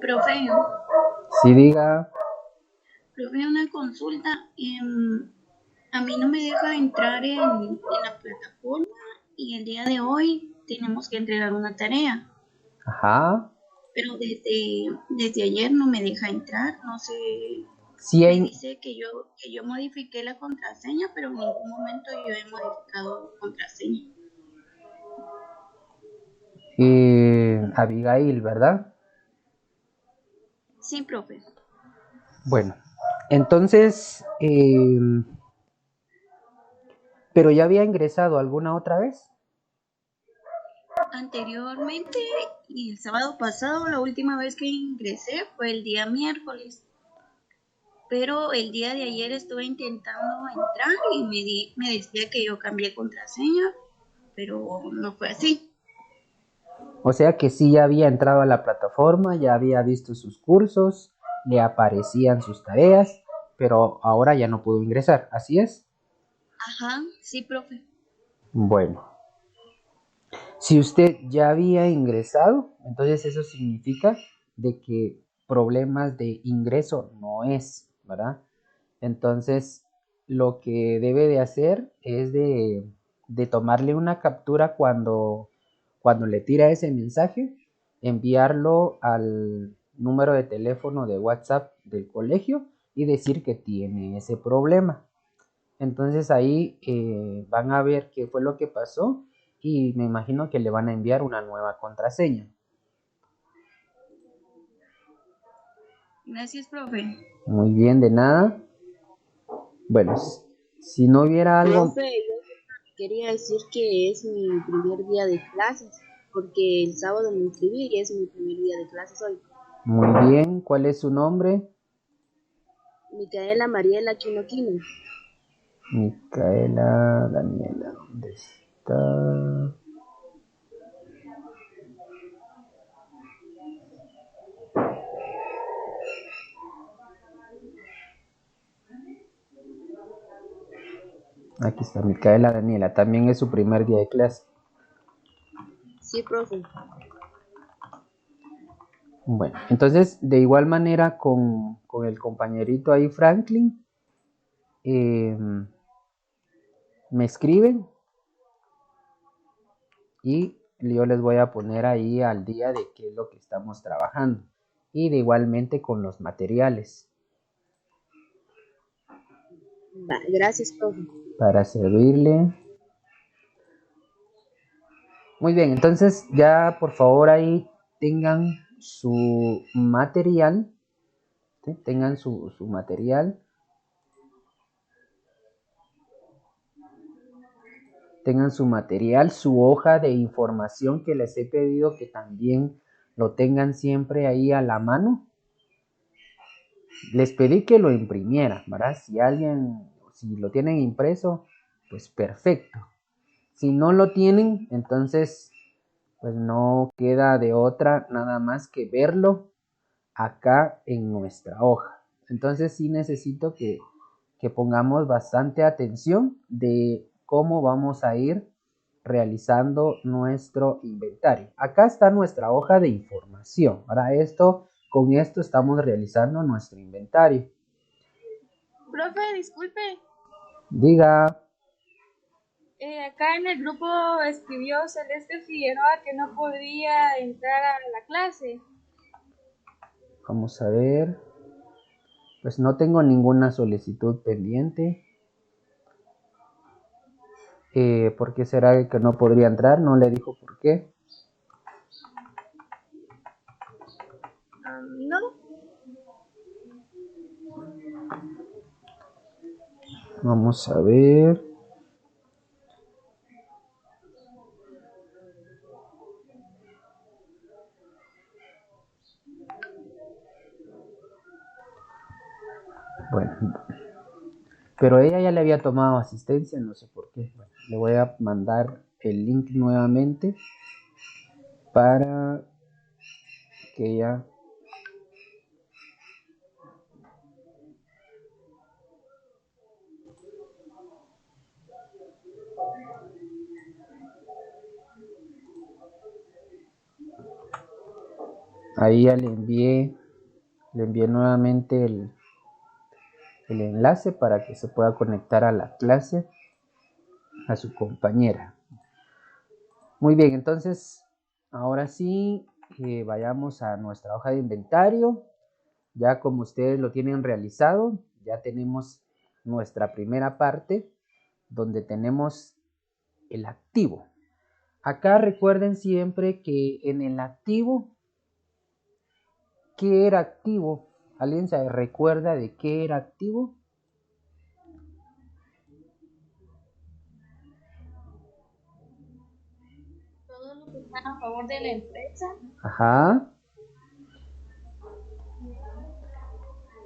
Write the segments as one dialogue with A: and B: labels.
A: Profe,
B: Sí, diga.
A: profe, una consulta. A mí no me deja entrar en la plataforma y el día de hoy tenemos que entregar una tarea,
B: Ajá.
A: pero desde ayer no me deja entrar. No sé,
B: Sí,
A: me dice que yo modifiqué la contraseña, pero en ningún momento yo he modificado contraseña.
B: Abigail, ¿verdad?
A: Sí, profe.
B: Bueno, entonces, ¿pero ya había ingresado alguna otra vez?
A: Anteriormente y el sábado pasado, la última vez que ingresé fue el día miércoles. Pero el día de ayer estuve intentando entrar y me decía que yo cambié contraseña, pero no fue así.
B: O sea que sí ya había entrado a la plataforma, ya había visto sus cursos, le aparecían sus tareas, pero ahora ya no pudo ingresar, ¿así es?
A: Ajá, sí, profe.
B: Bueno, si usted ya había ingresado, entonces eso significa de que problemas de ingreso no es, ¿verdad? Entonces, lo que debe de hacer es de tomarle una captura cuando le tira ese mensaje, enviarlo al número de teléfono de WhatsApp del colegio y decir que tiene ese problema. Entonces ahí van a ver qué fue lo que pasó y me imagino que le van a enviar una nueva contraseña.
A: Gracias, profe.
B: Muy bien, de nada. Bueno, si no hubiera algo...
C: Profe, yo quería decir que es mi primer día de clases, porque el sábado me inscribí y es mi primer día de clases hoy.
B: Muy bien, ¿cuál es su nombre?
C: Micaela Mariela Quinoquino.
B: Micaela Daniela, ¿dónde está? Aquí está, Micaela Daniela, también es su primer día de clase.
C: Sí, profe.
B: Bueno, entonces de igual manera con el compañerito ahí, Franklin, eh, me escriben y yo les voy a poner ahí al día de qué es lo que estamos trabajando. Y de igualmente con los materiales.
C: Va, gracias, profe.
B: Para servirle. Muy bien, entonces ya por favor ahí tengan su material, ¿sí? Tengan su material, tengan su material, su hoja de información que les he pedido que también lo tengan siempre ahí a la mano. Les pedí que lo imprimieran, ¿verdad? Si lo tienen impreso, pues perfecto. Si no lo tienen, entonces pues no queda de otra nada más que verlo acá en nuestra hoja. Entonces sí necesito que pongamos bastante atención de cómo vamos a ir realizando nuestro inventario. Acá está nuestra hoja de información. Con esto estamos realizando nuestro inventario.
D: Profe, disculpe,
B: Diga,
D: acá en el grupo escribió Celeste Figueroa que no podría entrar a la clase.
B: vamos a ver. Pues no tengo ninguna solicitud pendiente. ¿Por qué será que no podría entrar? No le dijo por qué.
D: No,
B: Vamos a ver. Bueno, pero ella ya le había tomado asistencia, no sé por qué. Bueno, le voy a mandar el link nuevamente para que ella... Ahí ya le envié nuevamente el enlace para que se pueda conectar a la clase, a su compañera. Muy bien, entonces ahora sí vayamos a nuestra hoja de inventario. Ya como ustedes lo tienen realizado, ya tenemos nuestra primera parte donde tenemos el activo. Acá recuerden siempre que en el activo, ¿qué era activo? ¿Alguien se recuerda de qué era activo?
D: Todo lo que está a favor de la empresa.
B: Ajá.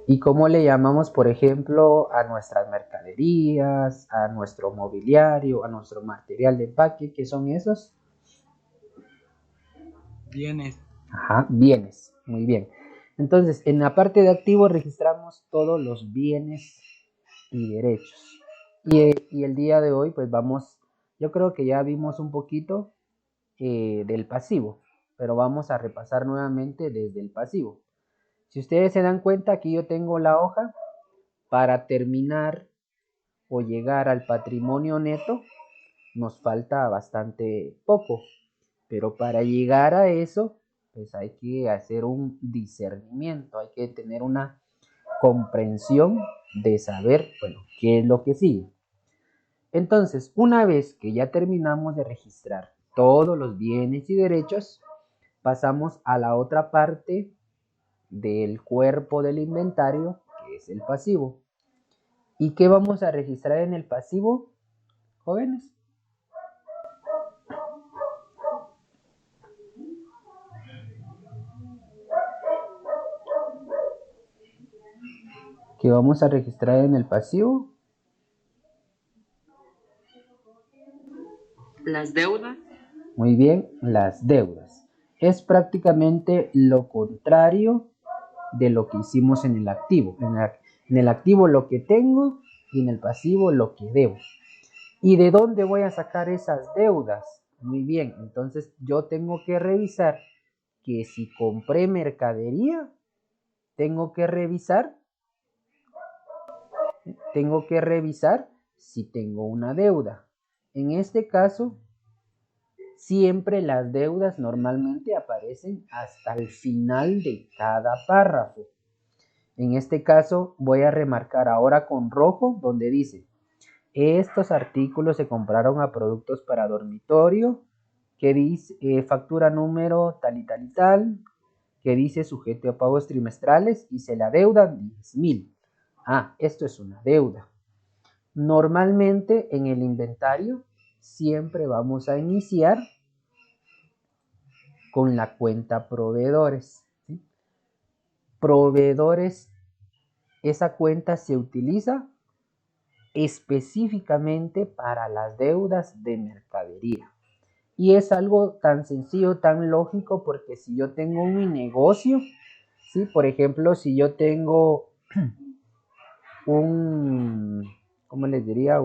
B: ¿Y cómo le llamamos, por ejemplo, a nuestras mercaderías, a nuestro mobiliario, a nuestro material de empaque? ¿Qué son esos?
E: Bienes.
B: Ajá, bienes. Muy bien. Entonces, en la parte de activos registramos todos los bienes y derechos. Y el día de hoy, pues vamos, yo creo que ya vimos un poquito del pasivo, pero vamos a repasar nuevamente desde el pasivo. Si ustedes se dan cuenta, aquí yo tengo la hoja para terminar o llegar al patrimonio neto. Nos falta bastante poco, pero para llegar a eso, pues hay que hacer un discernimiento, hay que tener una comprensión de saber, bueno, qué es lo que sigue. Entonces, una vez que ya terminamos de registrar todos los bienes y derechos, pasamos a la otra parte del cuerpo del inventario, que es el pasivo. ¿Y qué vamos a registrar en el pasivo, jóvenes? ¿Qué vamos a registrar en el pasivo?
C: Las deudas.
B: Muy bien, las deudas. Es prácticamente lo contrario de lo que hicimos en el activo. En el activo lo que tengo y en el pasivo lo que debo. ¿Y de dónde voy a sacar esas deudas? Muy bien, entonces yo tengo que revisar que si compré mercadería, tengo que revisar si tengo una deuda. En este caso, siempre las deudas normalmente aparecen hasta el final de cada párrafo. En este caso voy a remarcar ahora con rojo donde dice: estos artículos se compraron a productos para dormitorio, que dice factura número tal y tal y tal, que dice sujeto a pagos trimestrales y se le adeudan 10,000. Ah, esto es una deuda. Normalmente en el inventario siempre vamos a iniciar con la cuenta proveedores, ¿sí? Proveedores, esa cuenta se utiliza específicamente para las deudas de mercadería. Y es algo tan sencillo, tan lógico, porque si yo tengo un negocio, ¿sí? Por ejemplo, si yo tengo ¿cómo les diría?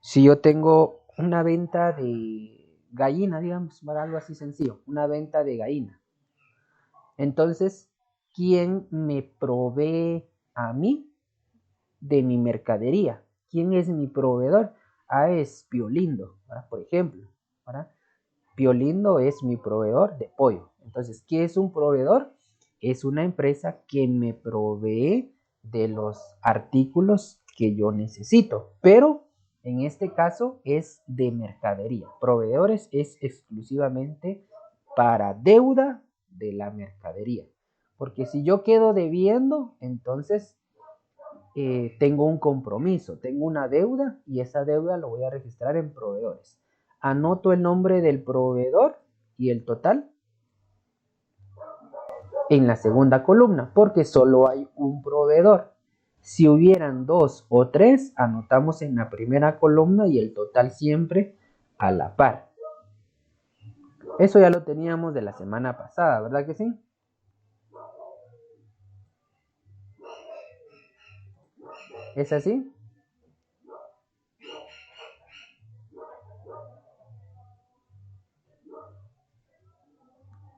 B: Si yo tengo una venta de gallina, digamos, para algo así sencillo, una venta de gallina. Entonces, ¿quién me provee a mí de mi mercadería? ¿Quién es mi proveedor? Ah, es Piolindo, ¿verdad? Por ejemplo, ¿verdad? Piolindo es mi proveedor de pollo. Entonces, ¿qué es un proveedor? Es una empresa que me provee de los artículos que yo necesito, pero en este caso es de mercadería. Proveedores es exclusivamente para deuda de la mercadería. Porque si yo quedo debiendo, entonces tengo un compromiso, tengo una deuda y esa deuda lo voy a registrar en proveedores. Anoto el nombre del proveedor y el total en la segunda columna, porque solo hay un proveedor. Si hubieran dos o tres, anotamos en la primera columna y el total siempre a la par. Eso ya lo teníamos de la semana pasada, ¿verdad que sí? ¿Es así?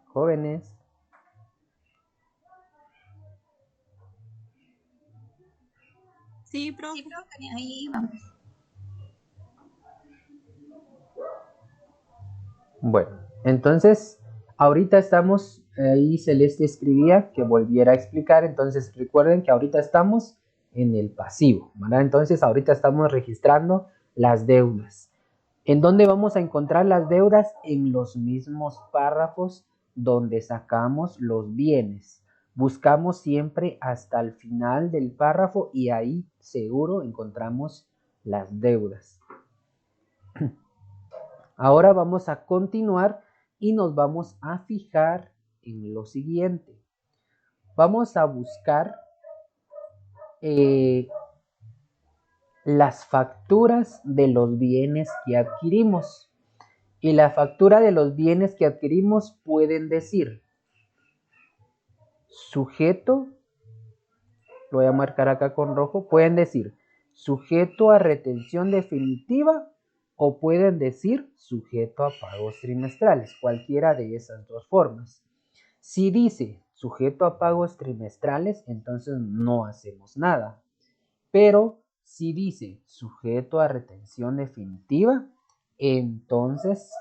B: Jóvenes.
A: Sí, profe, ahí vamos.
B: Bueno, entonces, ahorita estamos, ahí Celeste escribía que volviera a explicar, entonces recuerden que ahorita estamos en el pasivo, ¿verdad? Entonces, ahorita estamos registrando las deudas. ¿En dónde vamos a encontrar las deudas? En los mismos párrafos donde sacamos los bienes. Buscamos siempre hasta el final del párrafo y ahí seguro encontramos las deudas. Ahora vamos a continuar y nos vamos a fijar en lo siguiente. Vamos a buscar las facturas de los bienes que adquirimos. Y la factura de los bienes que adquirimos pueden decir sujeto, lo voy a marcar acá con rojo, pueden decir sujeto a retención definitiva o pueden decir sujeto a pagos trimestrales, cualquiera de esas dos formas. Si dice sujeto a pagos trimestrales, entonces no hacemos nada. Pero si dice sujeto a retención definitiva, entonces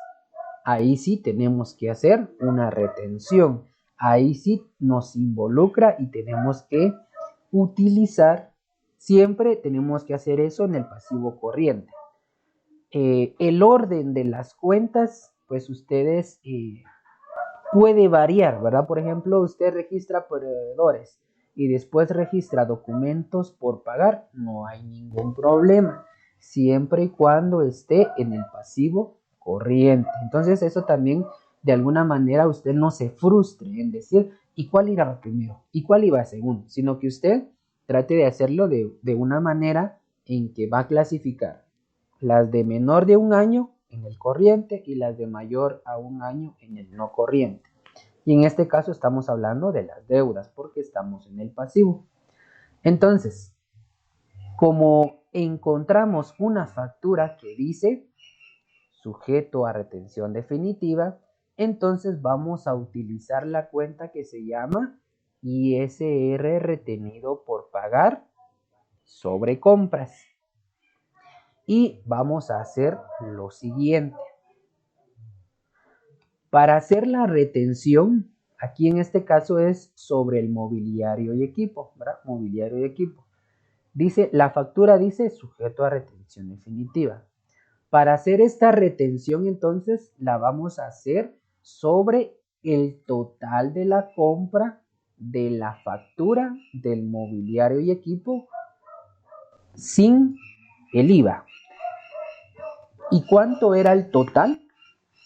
B: ahí sí tenemos que hacer una retención. Ahí sí nos involucra y tenemos que utilizar, siempre tenemos que hacer eso en el pasivo corriente. El orden de las cuentas, pues ustedes puede variar, ¿verdad? Por ejemplo, usted registra proveedores y después registra documentos por pagar, no hay ningún problema, siempre y cuando esté en el pasivo corriente. Entonces eso también de alguna manera usted no se frustre en decir, ¿y cuál iba primero? ¿Y cuál iba segundo? Sino que usted trate de hacerlo de una manera en que va a clasificar las de menor de un año en el corriente y las de mayor a un año en el no corriente. Y en este caso estamos hablando de las deudas porque estamos en el pasivo. Entonces, como encontramos una factura que dice sujeto a retención definitiva, entonces vamos a utilizar la cuenta que se llama ISR retenido por pagar sobre compras. Y vamos a hacer lo siguiente. Para hacer la retención, aquí en este caso es sobre el mobiliario y equipo, ¿verdad? Mobiliario y equipo. Dice, la factura dice sujeto a retención definitiva. Para hacer esta retención, entonces, la vamos a hacer sobre el total de la compra de la factura del mobiliario y equipo sin el IVA. ¿Y cuánto era el total?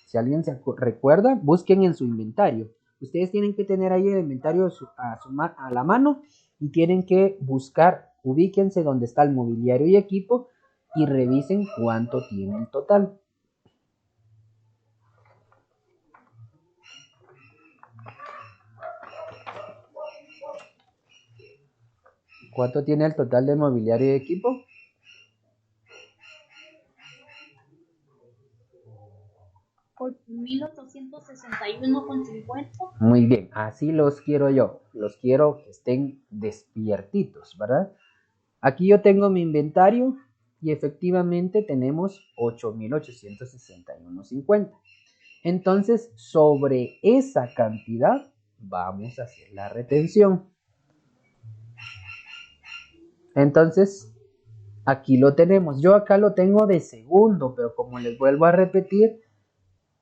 B: Si alguien se recuerda, busquen en su inventario. Ustedes tienen que tener ahí el inventario a la mano y tienen que buscar, ubíquense donde está el mobiliario y equipo y revisen cuánto tiene el total. ¿Cuánto tiene el total de mobiliario y equipo?
A: $8,861,50.
B: Muy bien, así los quiero yo. Los quiero que estén despiertitos, ¿verdad? Aquí yo tengo mi inventario y efectivamente tenemos 8,861,50. Entonces, sobre esa cantidad vamos a hacer la retención. Entonces, aquí lo tenemos. Yo acá lo tengo de segundo, pero como les vuelvo a repetir,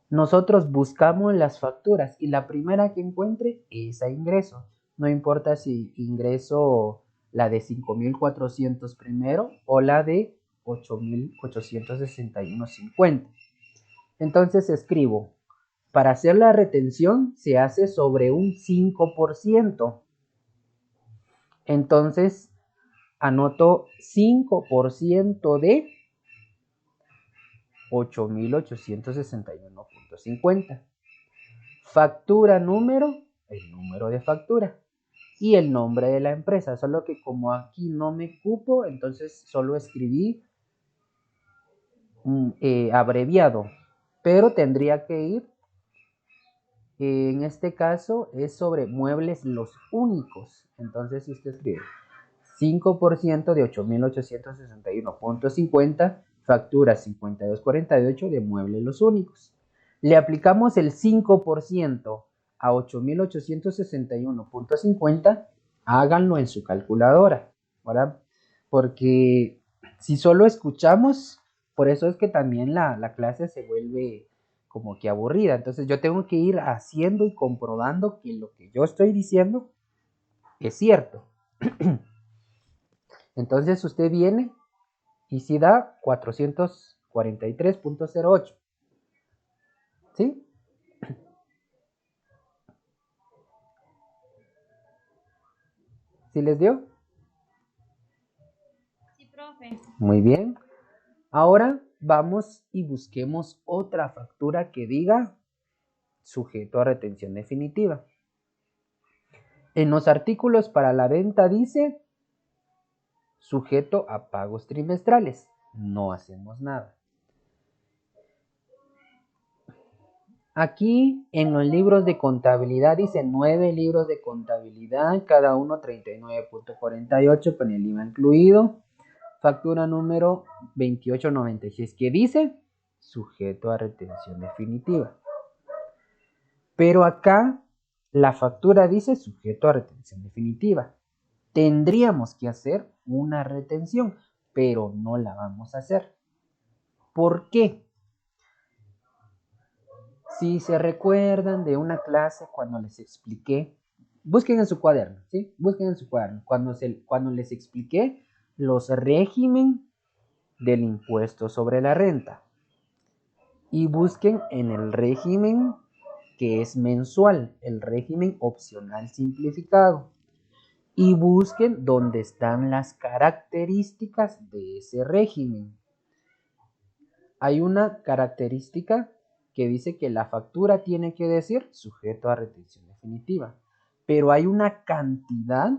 B: nosotros buscamos las facturas y la primera que encuentre es a ingreso. No importa si ingreso la de 5,400 primero o la de 8,861,50. Entonces escribo, para hacer la retención se hace sobre un 5%. Entonces anoto 5% de 8,861,50. Factura número, el número de factura. Y el nombre de la empresa. Solo que como aquí no me cupo, entonces solo escribí abreviado. Pero tendría que ir, en este caso es sobre muebles los únicos. Entonces usted escribe 5% de 8.861.50, factura 52.48 de Muebles Los Únicos. Le aplicamos el 5% a 8.861.50, háganlo en su calculadora, ¿verdad? Porque si solo escuchamos, por eso es que también la clase se vuelve como que aburrida. Entonces yo tengo que ir haciendo y comprobando que lo que yo estoy diciendo es cierto. Entonces usted viene y si da 443.08. ¿Sí? ¿Sí les dio?
A: Sí, profe.
B: Muy bien. Ahora vamos y busquemos otra factura que diga sujeto a retención definitiva. En los artículos para la venta dice sujeto a pagos trimestrales. No hacemos nada. Aquí en los libros de contabilidad dice 9 libros de contabilidad, cada uno 39.48 con el IVA incluido. Factura número 2896 que dice sujeto a retención definitiva. Pero acá la factura dice sujeto a retención definitiva. Tendríamos que hacer una retención, pero no la vamos a hacer. ¿Por qué? Si se recuerdan de una clase cuando les expliqué, busquen en su cuaderno, ¿sí? Busquen en su cuaderno. Cuando les expliqué los regímenes del impuesto sobre la renta. Y busquen en el régimen que es mensual, el régimen opcional simplificado. Y busquen dónde están las características de ese régimen. Hay una característica que dice que la factura tiene que decir sujeto a retención definitiva. Pero hay una cantidad,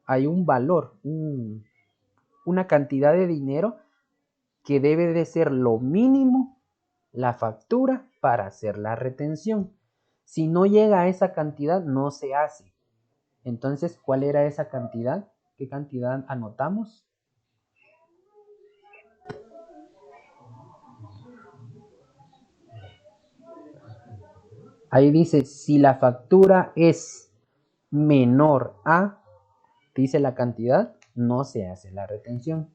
B: hay un valor, una cantidad de dinero que debe de ser lo mínimo la factura para hacer la retención. Si no llega a esa cantidad, no se hace. Entonces, ¿cuál era esa cantidad? ¿Qué cantidad anotamos? Ahí dice, si la factura es menor a, dice la cantidad, no se hace la retención.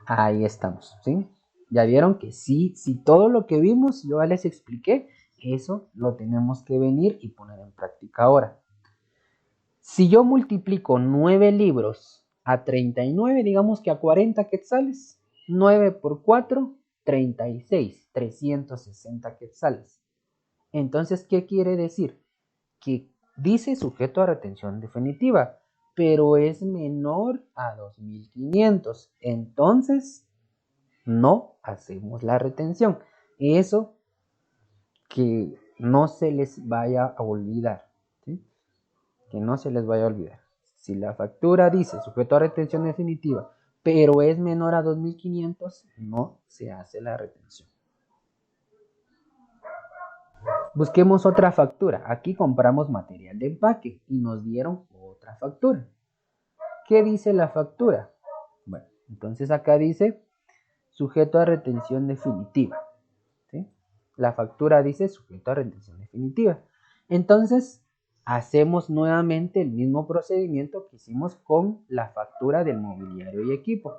B: Ahí estamos, ¿sí? Ya vieron que sí, si todo lo que vimos, yo ya les expliqué, eso lo tenemos que venir y poner en práctica ahora. Si yo multiplico 9 libros a 39, digamos que a 40 quetzales, 9 por 4, 36, 360 quetzales. Entonces, ¿qué quiere decir? Que dice sujeto a retención definitiva, pero es menor a 2.500. Entonces, no hacemos la retención. Eso que no se les vaya a olvidar, ¿sí? Que no se les vaya a olvidar. Si la factura dice sujeto a retención definitiva, pero es menor a 2.500, no se hace la retención. Busquemos otra factura. Aquí compramos material de empaque y nos dieron otra factura. ¿Qué dice la factura? Bueno, entonces acá dice sujeto a retención definitiva, ¿sí? La factura dice sujeto a retención definitiva. Entonces, hacemos nuevamente el mismo procedimiento que hicimos con la factura del mobiliario y equipo.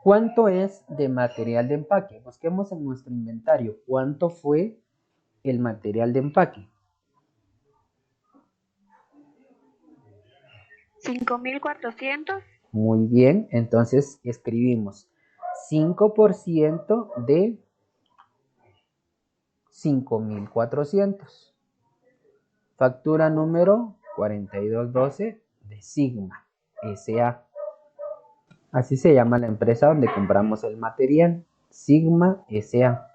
B: ¿Cuánto es de material de empaque? Busquemos en nuestro inventario cuánto fue el material de empaque.
A: 5.400.
B: Muy bien, entonces escribimos 5% de 5.400. Factura número 4212 de Sigma S.A. Así se llama la empresa donde compramos el material, Sigma S.A.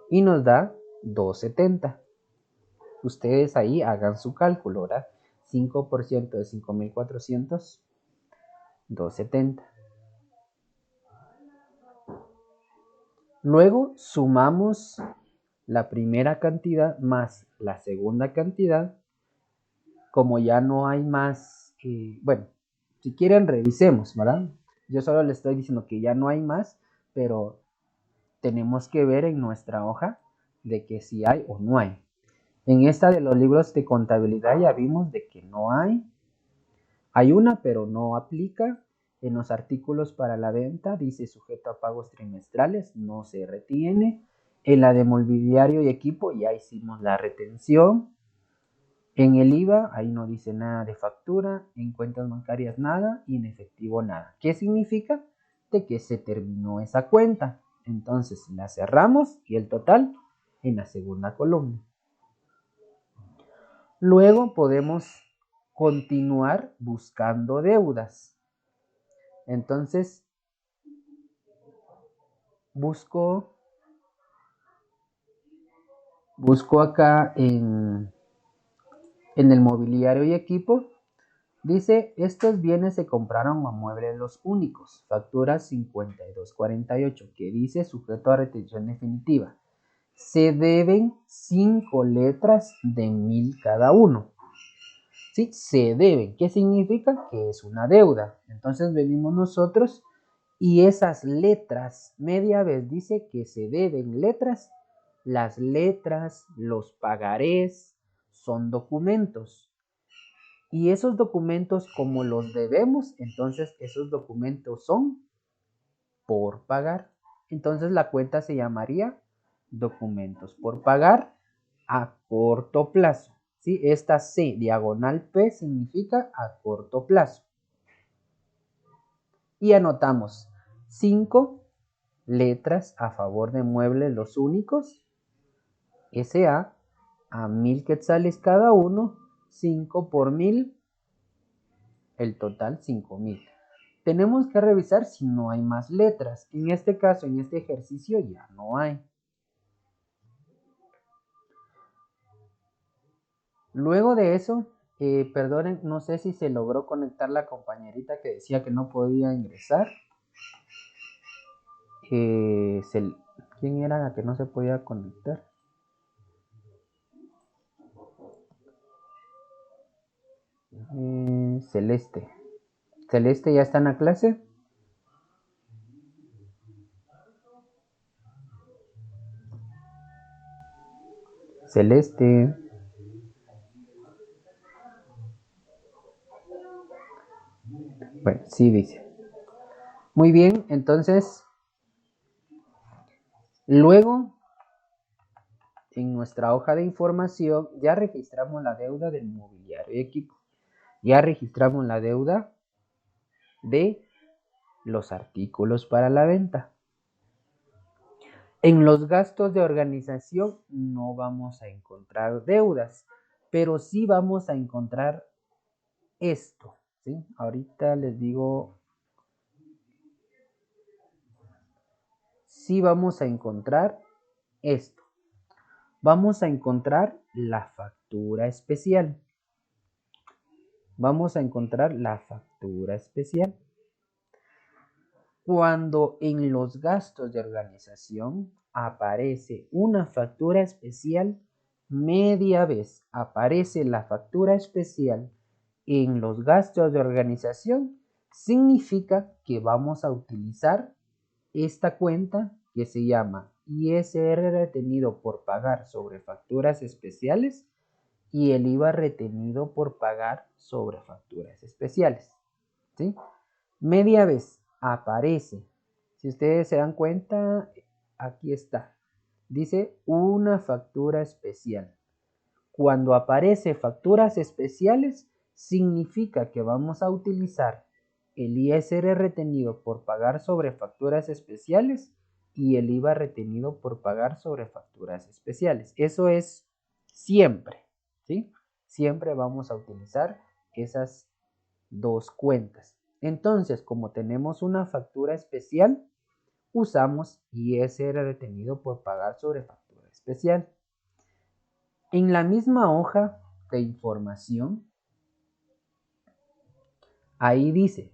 B: Y nos da 270. Ustedes ahí hagan su cálculo, ¿verdad? 5% de 5.400, 270. Luego sumamos la primera cantidad más la segunda cantidad. Como ya no hay más, bueno, si quieren revisemos, ¿verdad? Yo solo les estoy diciendo que ya no hay más, pero tenemos que ver en nuestra hoja de que si hay o no hay. En esta de los libros de contabilidad ya vimos de que no hay. Hay una, pero no aplica. En los artículos para la venta dice sujeto a pagos trimestrales, no se retiene. En la de mobiliario y equipo ya hicimos la retención. En el IVA, ahí no dice nada de factura, en cuentas bancarias nada y en efectivo nada. ¿Qué significa? De que se terminó esa cuenta. Entonces la cerramos y el total en la segunda columna. Luego podemos continuar buscando deudas. Entonces busco acá en el mobiliario y equipo. Dice, estos bienes se compraron a muebles los únicos, factura 5248, que dice sujeto a retención definitiva. Se deben 5 letras de 1000 cada uno. ¿Sí? Se deben. ¿Qué significa? Que es una deuda. Entonces venimos nosotros y esas letras, media vez dice que se deben letras. Las letras, los pagarés, son documentos. Y esos documentos, como los debemos, entonces esos documentos son por pagar. Entonces la cuenta se llamaría documentos por pagar a corto plazo. ¿Sí? Esta C diagonal P significa a corto plazo. Y anotamos 5 letras a favor de muebles los únicos. SA a 1000 quetzales cada uno. 5 por 1000. El total 5000. Tenemos que revisar si no hay más letras. En este caso, en este ejercicio ya no hay. Luego de eso, perdonen, no sé si se logró conectar la compañerita que decía que no podía ingresar. ¿Quién era la que no se podía conectar? Celeste. Celeste, ¿ya está en la clase? Celeste. Bueno, sí dice. Muy bien, entonces, luego, en nuestra hoja de información, ya registramos la deuda del mobiliario y equipo. Ya registramos la deuda de los artículos para la venta. En los gastos de organización no vamos a encontrar deudas, pero sí vamos a encontrar esto, ¿sí? Ahorita les digo, sí vamos a encontrar esto. Vamos a encontrar la factura especial. Vamos a encontrar la factura especial. Cuando en los gastos de organización aparece una factura especial, media vez aparece la factura especial en los gastos de organización, significa que vamos a utilizar esta cuenta que se llama ISR retenido por pagar sobre facturas especiales y el IVA retenido por pagar sobre facturas especiales. ¿Sí? Media vez aparece. Si ustedes se dan cuenta, aquí está. Dice una factura especial. Cuando aparece facturas especiales, significa que vamos a utilizar el ISR retenido por pagar sobre facturas especiales y el IVA retenido por pagar sobre facturas especiales. Eso es siempre, ¿sí? Siempre vamos a utilizar esas dos cuentas. Entonces, como tenemos una factura especial, usamos ISR retenido por pagar sobre factura especial. En la misma hoja de información, ahí dice,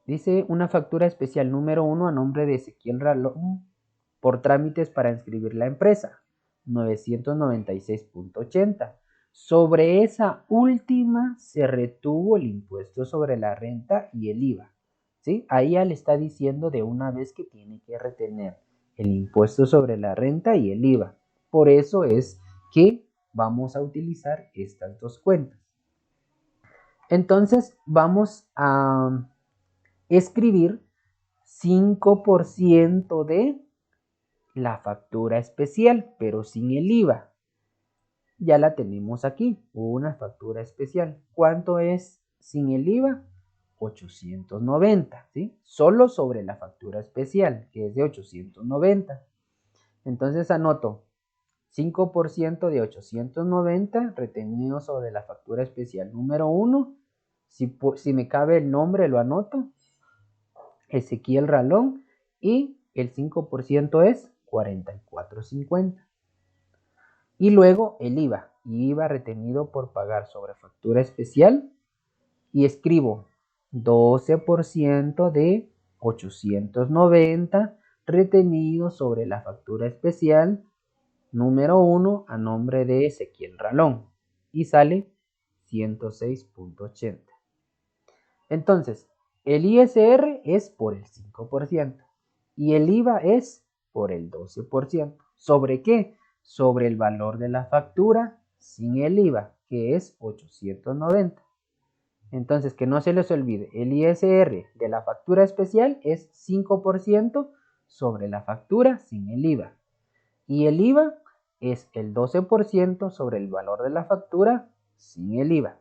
B: Dice una factura especial número 1 a nombre de Ezequiel Ralón por trámites para inscribir la empresa, 996.80. Sobre esa última se retuvo el impuesto sobre la renta y el IVA. ¿Sí? Ahí ya le está diciendo de una vez que tiene que retener el impuesto sobre la renta y el IVA. Por eso es que vamos a utilizar estas dos cuentas. Entonces vamos a escribir 5% de la factura especial, pero sin el IVA. Ya la tenemos aquí, una factura especial. ¿Cuánto es sin el IVA? 890, ¿sí? Solo sobre la factura especial, que es de 890. Entonces anoto 5% de 890 retenido sobre la factura especial número 1. Si me cabe el nombre, lo anoto. Ezequiel Ralón. Y el 5% es 44.50. Y luego el IVA. IVA retenido por pagar sobre factura especial. Y escribo 12% de 890 retenido sobre la factura especial número 1 a nombre de Ezequiel Ralón. Y sale 106.80. Entonces, el ISR es por el 5% y el IVA es por el 12%. ¿Sobre qué? Sobre el valor de la factura sin el IVA, que es 890. Entonces, que no se les olvide, el ISR de la factura especial es 5% sobre la factura sin el IVA. Y el IVA es el 12% sobre el valor de la factura sin el IVA.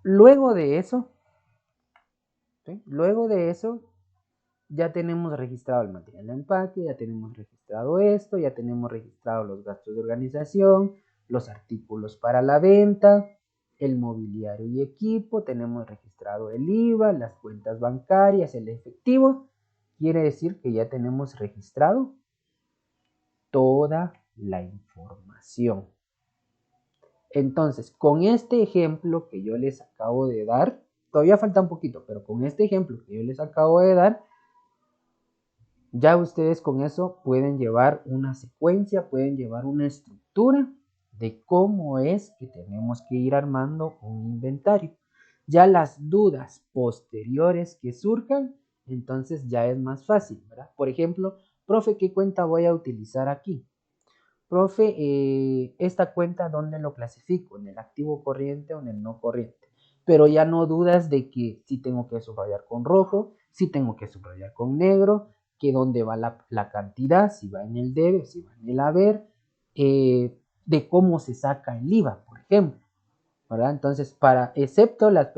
B: Luego de eso, ¿sí? Luego de eso, ya tenemos registrado el material de empaque, ya tenemos registrado esto, ya tenemos registrado los gastos de organización, los artículos para la venta, el mobiliario y equipo, tenemos registrado el IVA, las cuentas bancarias, el efectivo. Quiere decir que ya tenemos registrado toda la información. Entonces, con este ejemplo que yo les acabo de dar, todavía falta un poquito, pero con este ejemplo que yo les acabo de dar, ya ustedes con eso pueden llevar una secuencia, pueden llevar una estructura de cómo es que tenemos que ir armando un inventario. Ya las dudas posteriores que surjan, entonces ya es más fácil, ¿verdad? Por ejemplo, profe, ¿qué cuenta voy a utilizar aquí? Profe, esta cuenta, ¿dónde lo clasifico? ¿En el activo corriente o en el no corriente? Pero ya no dudas de que si tengo que subrayar con rojo, si tengo que subrayar con negro, que dónde va la cantidad, si va en el debe, si va en el haber, de cómo se saca el IVA, por ejemplo, ¿verdad? Entonces, excepto las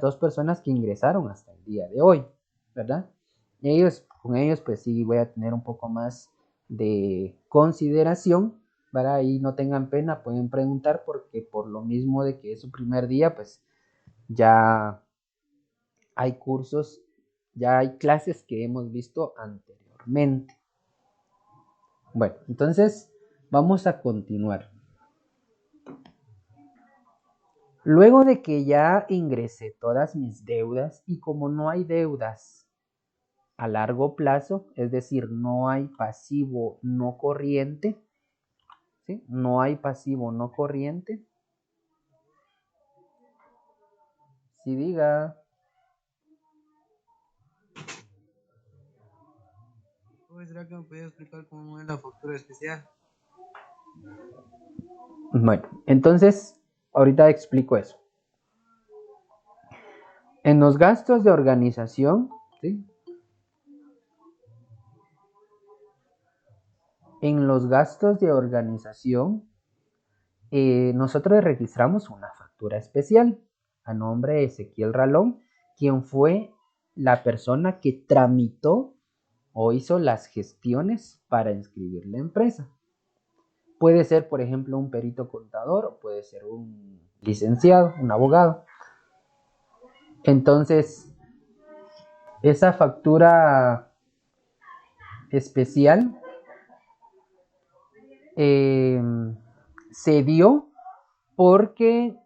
B: dos personas que ingresaron hasta el día de hoy, ¿verdad? Con ellos, pues sí voy a tener un poco más de consideración, ¿verdad? Y no tengan pena, pueden preguntar, porque por lo mismo de que es su primer día, pues ya hay cursos, ya hay clases que hemos visto anteriormente. Bueno, entonces vamos a continuar. Luego de que ya ingresé todas mis deudas, y como no hay deudas a largo plazo, es decir, no hay pasivo no corriente, ¿sí? No hay pasivo no corriente. Si diga.
E: ¿Será que me podía explicar cómo es la factura especial?
B: Bueno, entonces ahorita explico eso. En los gastos de organización, ¿sí? En los gastos de organización, nosotros registramos una factura especial a nombre de Ezequiel Ralón, quien fue la persona que tramitó o hizo las gestiones para inscribir la empresa. Puede ser, por ejemplo, un perito contador, o puede ser un licenciado, un abogado. Entonces, esa factura especial se dio porque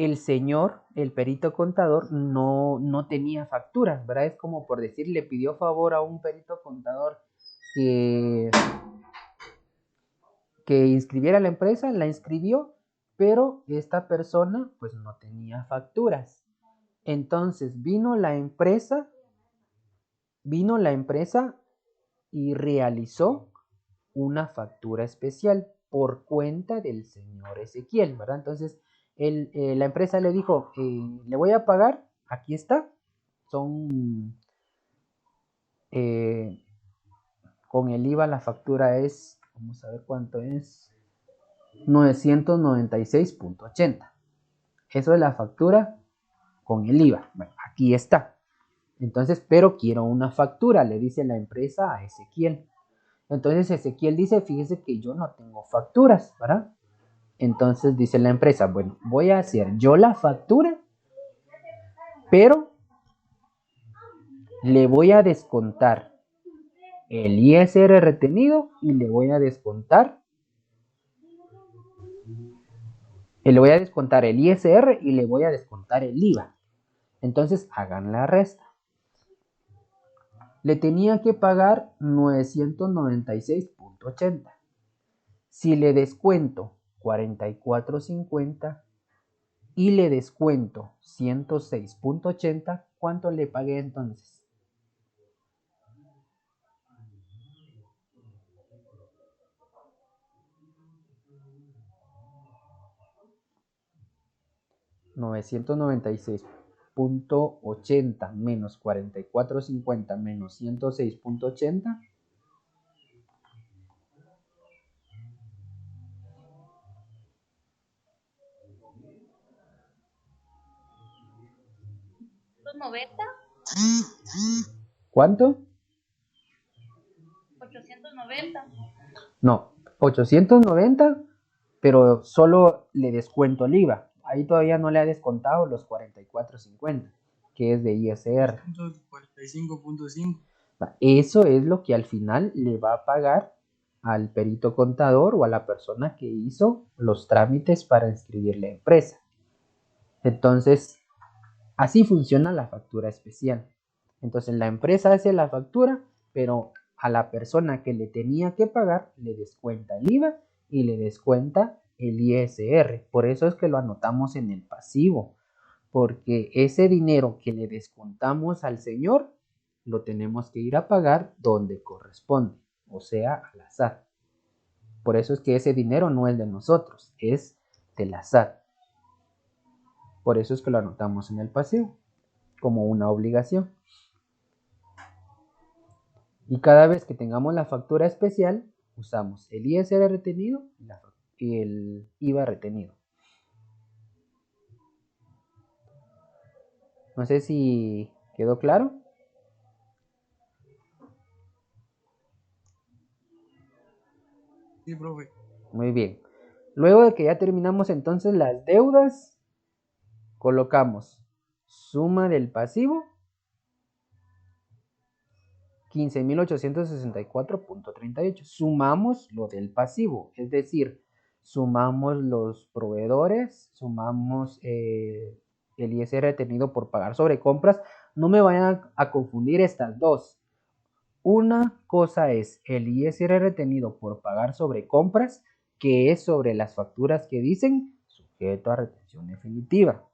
B: el señor, el perito contador, no tenía facturas, ¿verdad? Es como por decir, le pidió favor a un perito contador que, que inscribiera la empresa, la inscribió, pero esta persona pues no tenía facturas. Entonces vino la empresa y realizó una factura especial por cuenta del señor Ezequiel, ¿verdad? Entonces la empresa le dijo, le voy a pagar, aquí está, son, con el IVA la factura es, vamos a ver cuánto es, 996.80. Eso es la factura con el IVA. Bueno, aquí está. Entonces, pero quiero una factura, le dice la empresa a Ezequiel. Entonces Ezequiel dice, fíjese que yo no tengo facturas, ¿verdad? Entonces dice la empresa, bueno, voy a hacer yo la factura, pero le voy a descontar el ISR retenido y le voy a descontar el ISR y le voy a descontar el IVA. Entonces hagan la resta. Le tenía que pagar 996.80. Si le descuento 44.50 y le descuento 106.80, ¿cuánto le pagué entonces? $996.80 menos 44.50 menos 106.80.
A: ¿90?
B: ¿Cuánto?
A: 890.
B: No, 890, pero solo le descuento el IVA. Ahí todavía no le ha descontado los 44.50, que es de ISR.
E: 145.5.
B: Eso es lo que al final le va a pagar al perito contador o a la persona que hizo los trámites para inscribir la empresa. Entonces, así funciona la factura especial. Entonces, la empresa hace la factura, pero a la persona que le tenía que pagar le descuenta el IVA y le descuenta el ISR. Por eso es que lo anotamos en el pasivo, porque ese dinero que le descontamos al señor lo tenemos que ir a pagar donde corresponde, o sea, al azar. Por eso es que ese dinero no es de nosotros, es del azar. Por eso es que lo anotamos en el pasivo, como una obligación. Y cada vez que tengamos la factura especial, usamos el ISR retenido y el IVA retenido. No sé si quedó claro.
E: Sí, profe.
B: Muy bien. Luego de que ya terminamos entonces las deudas, colocamos suma del pasivo 15.864.38. Sumamos lo del pasivo, es decir, sumamos los proveedores, sumamos el ISR retenido por pagar sobre compras. No me vayan a confundir estas dos. Una cosa es el ISR retenido por pagar sobre compras, que es sobre las facturas que dicen sujeto a retención definitiva.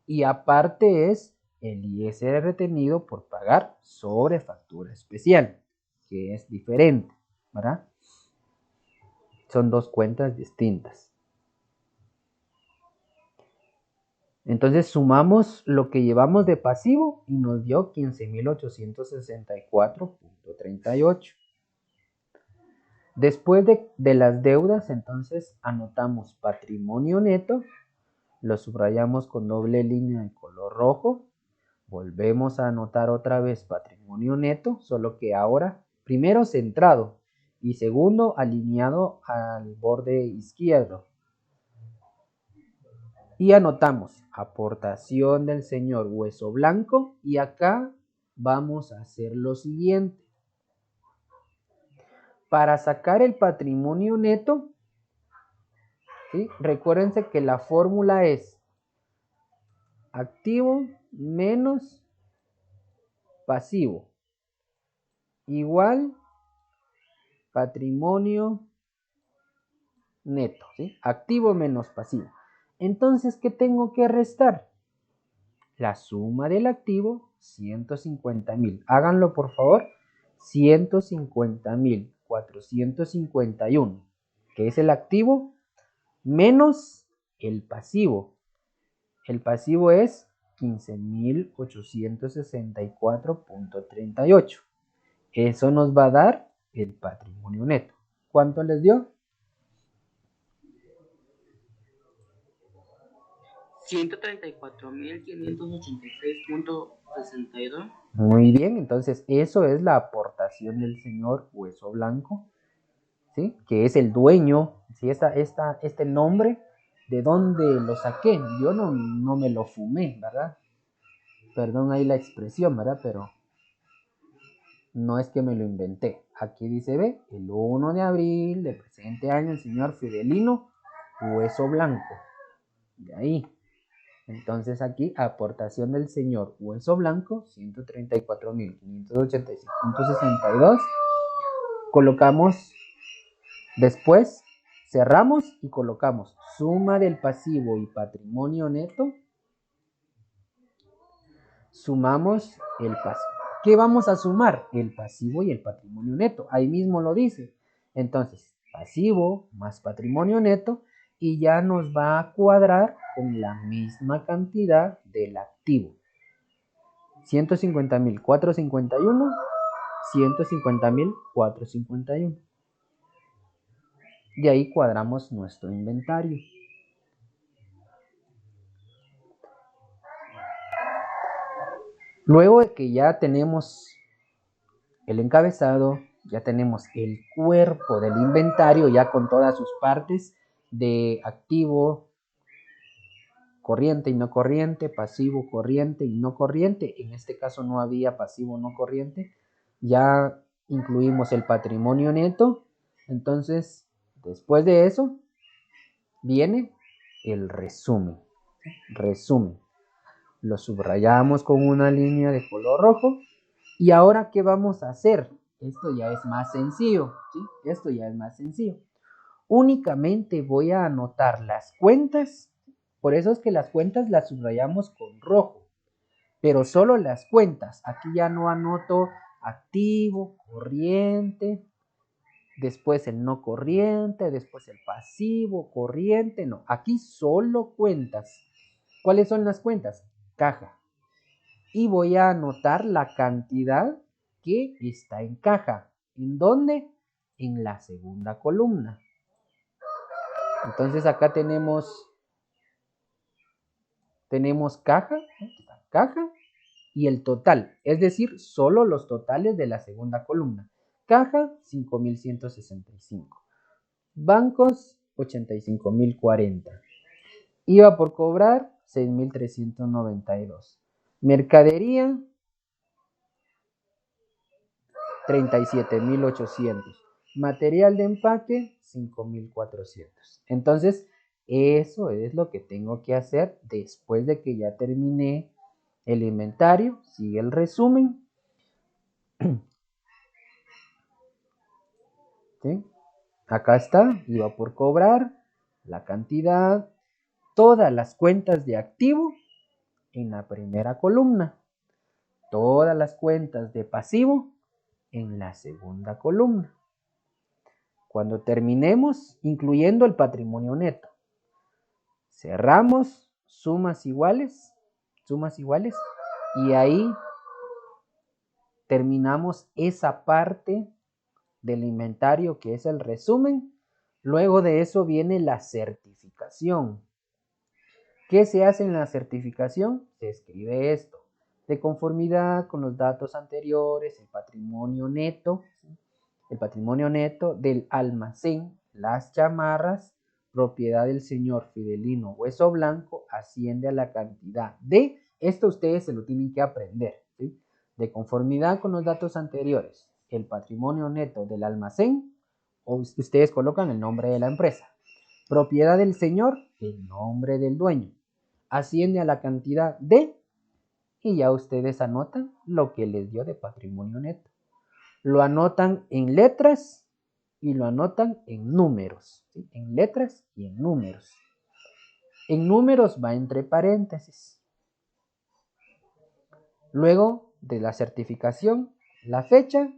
B: Y aparte es el ISR retenido por pagar sobre factura especial, que es diferente, ¿verdad? Son dos cuentas distintas. Entonces sumamos lo que llevamos de pasivo y nos dio 15.864.38. Después de las deudas, entonces anotamos patrimonio neto, lo subrayamos con doble línea de color rojo, volvemos a anotar otra vez patrimonio neto, solo que ahora primero centrado y segundo alineado al borde izquierdo. Y anotamos aportación del señor Hueso Blanco y acá vamos a hacer lo siguiente. Para sacar el patrimonio neto, ¿sí? Recuérdense que la fórmula es activo menos pasivo igual patrimonio neto, ¿sí? Activo menos pasivo. Entonces, ¿qué tengo que restar? La suma del activo, 150,000. Háganlo, por favor. 150,451, que es el activo, menos el pasivo. El pasivo es 15,864,38. Eso nos va a dar el patrimonio neto. ¿Cuánto les dio?
C: 134.586.62.
B: Muy bien, entonces eso es la aportación del señor Hueso Blanco, ¿sí? Que es el dueño, ¿sí? Este nombre, ¿de dónde lo saqué? Yo no me lo fumé, ¿verdad? Perdón ahí la expresión, ¿verdad? Pero no es que me lo inventé. Aquí dice, ve, el 1 de abril de presente año, el señor Fidelino Hueso Blanco. De ahí. Entonces aquí, aportación del señor Hueso Blanco, 134,586,62. Colocamos, después cerramos y colocamos suma del pasivo y patrimonio neto. Sumamos el pasivo. ¿Qué vamos a sumar? El pasivo y el patrimonio neto. Ahí mismo lo dice. Entonces, pasivo más patrimonio neto y ya nos va a cuadrar con la misma cantidad del activo. 150,451, 150,451. De ahí cuadramos nuestro inventario. Luego de que ya tenemos el encabezado, ya tenemos el cuerpo del inventario, ya con todas sus partes de activo, corriente y no corriente, pasivo, corriente y no corriente. En este caso no había pasivo no corriente. Ya incluimos el patrimonio neto. Entonces, después de eso, viene el resumen. Resumen. Lo subrayamos con una línea de color rojo. Y ahora, ¿qué vamos a hacer? Esto ya es más sencillo, ¿sí? Esto ya es más sencillo. Únicamente voy a anotar las cuentas. Por eso es que las cuentas las subrayamos con rojo. Pero solo las cuentas. Aquí ya no anoto activo, corriente, después el no corriente, después el pasivo, corriente. No, aquí solo cuentas. ¿Cuáles son las cuentas? Caja. Y voy a anotar la cantidad que está en caja. ¿En dónde? En la segunda columna. Entonces acá tenemos caja y el total, es decir, solo los totales de la segunda columna. Caja, 5,165. Bancos, 85,040. IVA por cobrar, 6,392. Mercadería, 37,800. Material de empaque, 5,400. Entonces, eso es lo que tengo que hacer después de que ya terminé el inventario. Sigue el resumen. ¿Sí? Acá está, IVA por cobrar, la cantidad, todas las cuentas de activo en la primera columna, todas las cuentas de pasivo en la segunda columna. Cuando terminemos, incluyendo el patrimonio neto, cerramos sumas iguales, y ahí terminamos esa parte del inventario que es el resumen. Luego de eso viene la certificación. ¿Qué se hace en la certificación? Se escribe esto: de conformidad con los datos anteriores, el patrimonio neto del almacén, las chamarras, propiedad del señor Fidelino Hueso Blanco, asciende a la cantidad de, esto ustedes se lo tienen que aprender, ¿sí? De conformidad con los datos anteriores, el patrimonio neto del almacén, o ustedes colocan el nombre de la empresa. Propiedad del señor, el nombre del dueño. asciende a la cantidad de, y ya ustedes anotan lo que les dio de patrimonio neto. Lo anotan en letras y lo anotan en números, ¿sí? En letras y en números. En números va entre paréntesis. Luego de la certificación, la fecha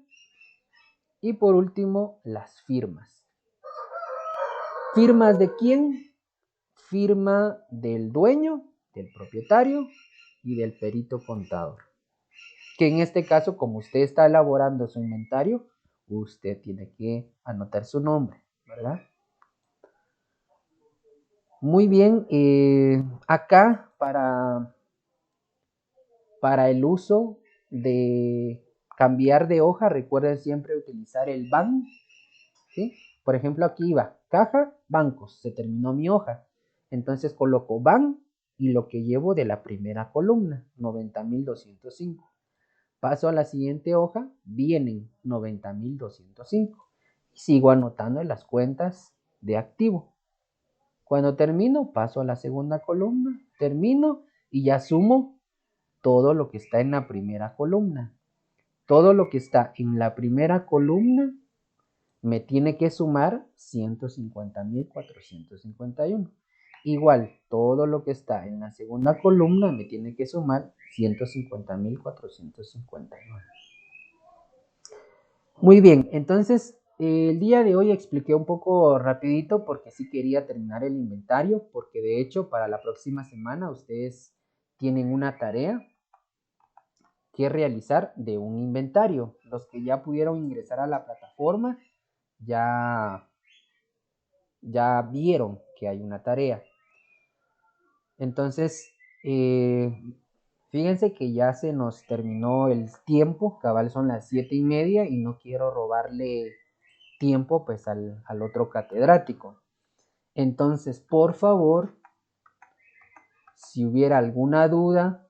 B: y por último las firmas. ¿Firmas de quién? Firma del dueño, del propietario y del perito contador. Que en este caso, como usted está elaborando su inventario, usted tiene que anotar su nombre, ¿verdad? Muy bien, acá para el uso de cambiar de hoja, recuerden siempre utilizar el BAN, ¿sí? Por ejemplo, aquí va, caja, bancos, se terminó mi hoja. Entonces coloco BAN y lo que llevo de la primera columna, 90.205. Paso a la siguiente hoja, vienen 90.205. Y sigo anotando en las cuentas de activo. Cuando termino, paso a la segunda columna, termino y ya sumo todo lo que está en la primera columna. Todo lo que está en la primera columna me tiene que sumar 150.451. Igual, todo lo que está en la segunda columna me tiene que sumar 150.451. Muy bien, entonces el día de hoy expliqué un poco rapidito porque sí quería terminar el inventario, porque de hecho para la próxima semana ustedes tienen una tarea que realizar de un inventario. Los que ya pudieron ingresar a la plataforma ya vieron que hay una tarea. Entonces, fíjense que ya se nos terminó el tiempo, cabal son las 7:30 y no quiero robarle tiempo pues al otro catedrático. Entonces, por favor, si hubiera alguna duda